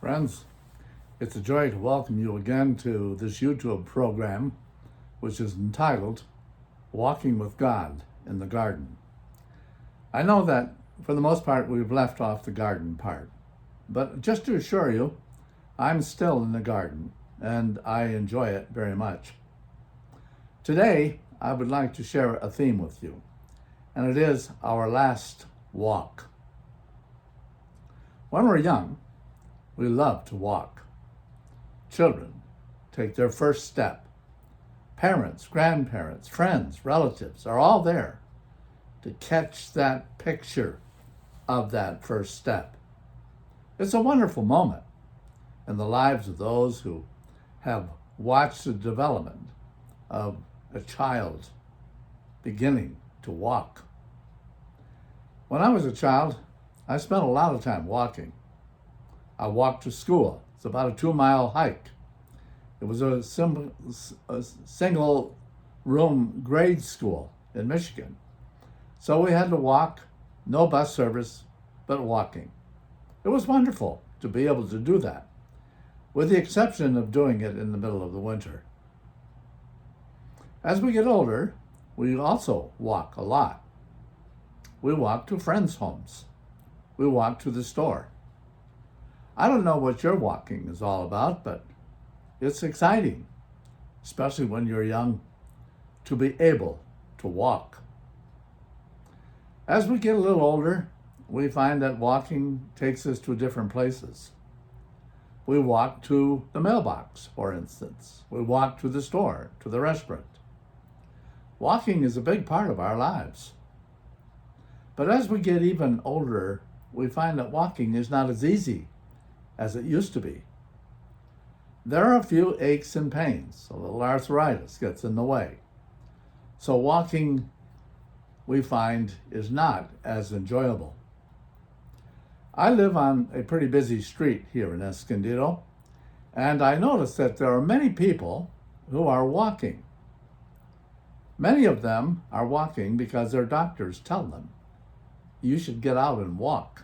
Friends, it's a joy to welcome you again to this YouTube program, which is entitled Walking with God in the Garden. I know that for the most part we've left off the garden part, but just to assure you, I'm still in the garden and I enjoy it very much. Today, I would like to share a theme with you, and it is our last walk. When we're young, we love to walk. Children take their first step. Parents, grandparents, friends, relatives are all there to catch that picture of that first step. It's a wonderful moment in the lives of those who have watched the development of a child beginning to walk. When I was a child, I spent a lot of time walking. I walked to school. It's about a 2-mile hike. It was a single room grade school in Michigan. So we had to walk, no bus service, but walking. It was wonderful to be able to do that, with the exception of doing it in the middle of the winter. As we get older, we also walk a lot. We walk to friends' homes. We walk to the store. I don't know what your walking is all about, but it's exciting, especially when you're young, to be able to walk. As we get a little older, we find that walking takes us to different places. We walk to the mailbox, for instance. We walk to the store, to the restaurant. Walking is a big part of our lives. But as we get even older, we find that walking is not as easy as it used to be. There are a few aches and pains. A little arthritis gets in the way. So walking, we find, is not as enjoyable. I live on a pretty busy street here in Escondido, and I notice that there are many people who are walking. Many of them are walking because their doctors tell them, you should get out and walk.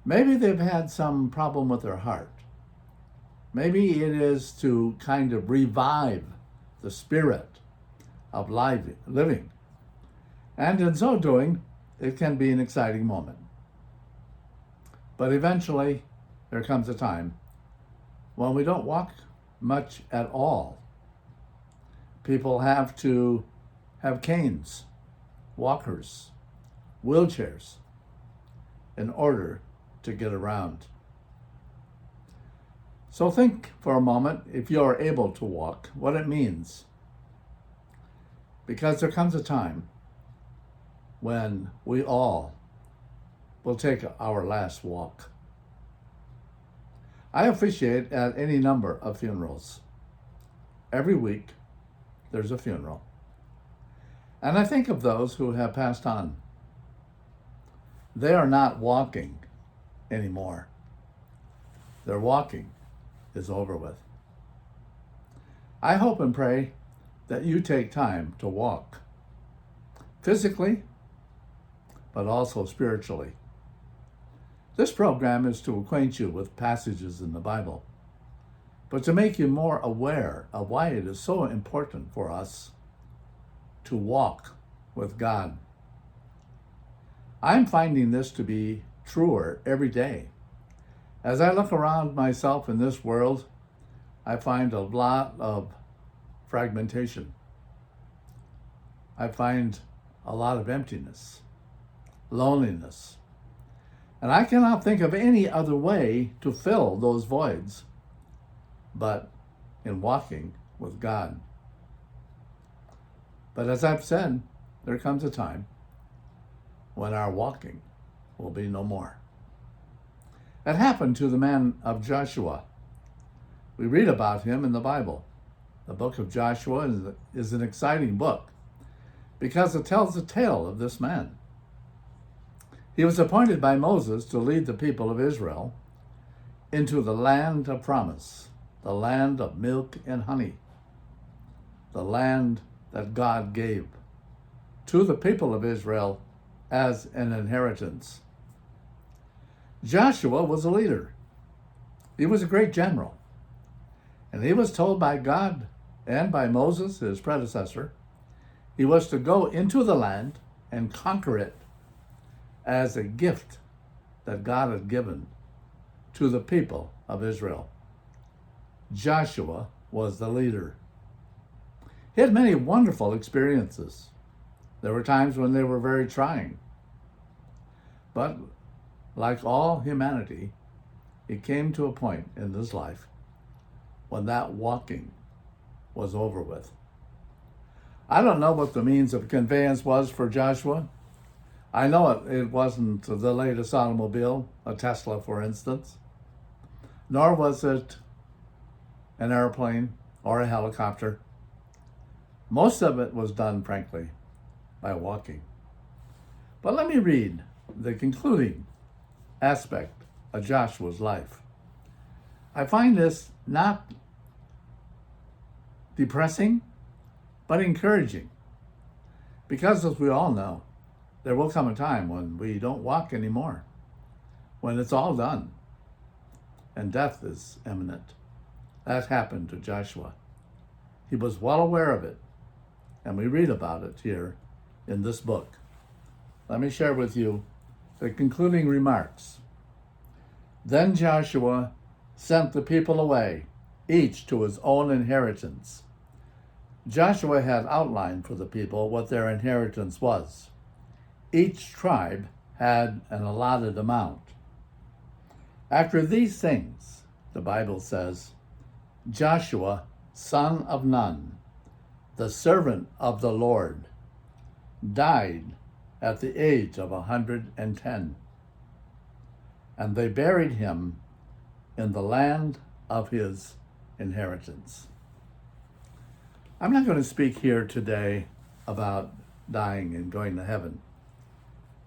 Maybe they've had some problem with their heart. Maybe it is to kind of revive the spirit of living. And in so doing, it can be an exciting moment. But eventually, there comes a time when we don't walk much at all. People have to have canes, walkers, wheelchairs, in order to get around. So think for a moment, if you are able to walk, what it means. Because there comes a time when we all will take our last walk. I officiate at any number of funerals. Every week, there's a funeral. And I think of those who have passed on. They are not walking anymore. Their walking is over with. I hope and pray that you take time to walk, physically, but also spiritually. This program is to acquaint you with passages in the Bible, but to make you more aware of why it is so important for us to walk with God. I'm finding this to be truer every day. As I look around myself in this world, I find a lot of fragmentation. I find a lot of emptiness, loneliness. And I cannot think of any other way to fill those voids but in walking with God. But as I've said, there comes a time when our walking will be no more. It happened to the man of Joshua. We read about him in the Bible. The book of Joshua is an exciting book because it tells the tale of this man. He was appointed by Moses to lead the people of Israel into the land of promise, the land of milk and honey, the land that God gave to the people of Israel as an inheritance. Joshua was a leader. He was a great general. And he was told by God and by Moses, his predecessor, he was to go into the land and conquer it as a gift that God had given to the people of Israel. Joshua was the leader. He had many wonderful experiences. There were times when they were very trying. But like all humanity, he came to a point in his life when that walking was over with. I don't know what the means of conveyance was for Joshua. I know it wasn't the latest automobile, a Tesla, for instance, nor was it an airplane or a helicopter. Most of it was done, frankly, by walking. But let me read the concluding aspect of Joshua's life. I find this not depressing, but encouraging. Because as we all know, there will come a time when we don't walk anymore, when it's all done, and death is imminent. That happened to Joshua. He was well aware of it, and we read about it here in this book. Let me share with you the concluding remarks. Then Joshua sent the people away, each to his own inheritance. Joshua had outlined for the people what their inheritance was. Each tribe had an allotted amount. After these things, the Bible says, Joshua, son of Nun, the servant of the Lord, died at the age of 110. And they buried him in the land of his inheritance. I'm not going to speak here today about dying and going to heaven.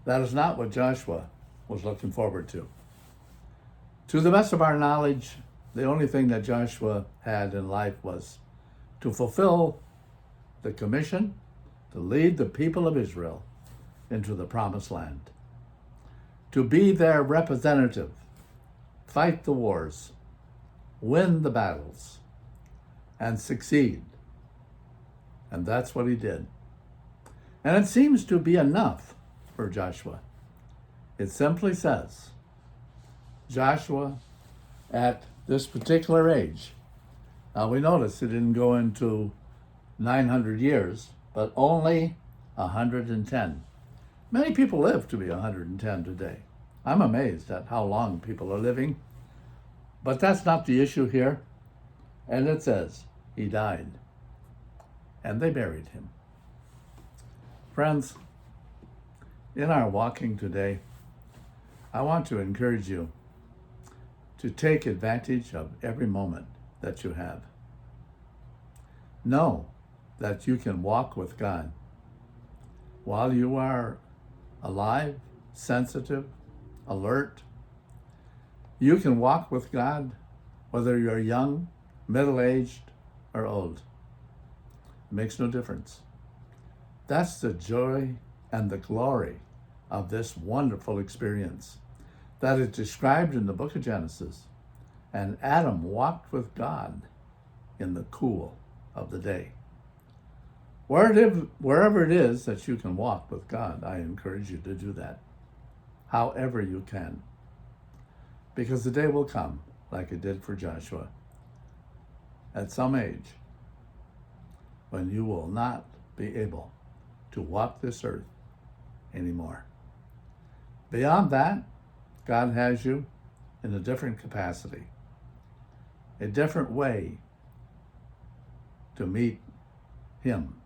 That is not what Joshua was looking forward to. To the best of our knowledge, the only thing that Joshua had in life was to fulfill the commission to lead the people of Israel into the promised land, to be their representative, fight the wars, win the battles, and succeed. And that's what he did. And it seems to be enough for Joshua. It simply says, Joshua at this particular age. Now we notice it didn't go into 900 years, but only 110. Many people live to be 110 today. I'm amazed at how long people are living, but that's not the issue here. And it says he died, and they buried him. Friends, in our walking today, I want to encourage you to take advantage of every moment that you have. Know that you can walk with God while you are alive, sensitive, alert. You can walk with God whether you're young, middle-aged, or old. It makes no difference. That's the joy and the glory of this wonderful experience that is described in the book of Genesis. And Adam walked with God in the cool of the day. Wherever it is that you can walk with God, I encourage you to do that, however you can. Because the day will come, like it did for Joshua, at some age, when you will not be able to walk this earth anymore. Beyond that, God has you in a different capacity, a different way to meet him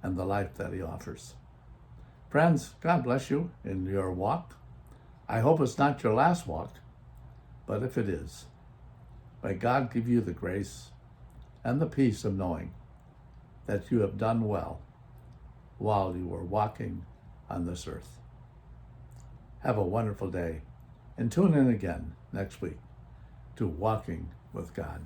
and the life that he offers. Friends, God bless you in your walk. I hope it's not your last walk, but if it is, may God give you the grace and the peace of knowing that you have done well while you were walking on this earth. Have a wonderful day, and tune in again next week to Walking with God.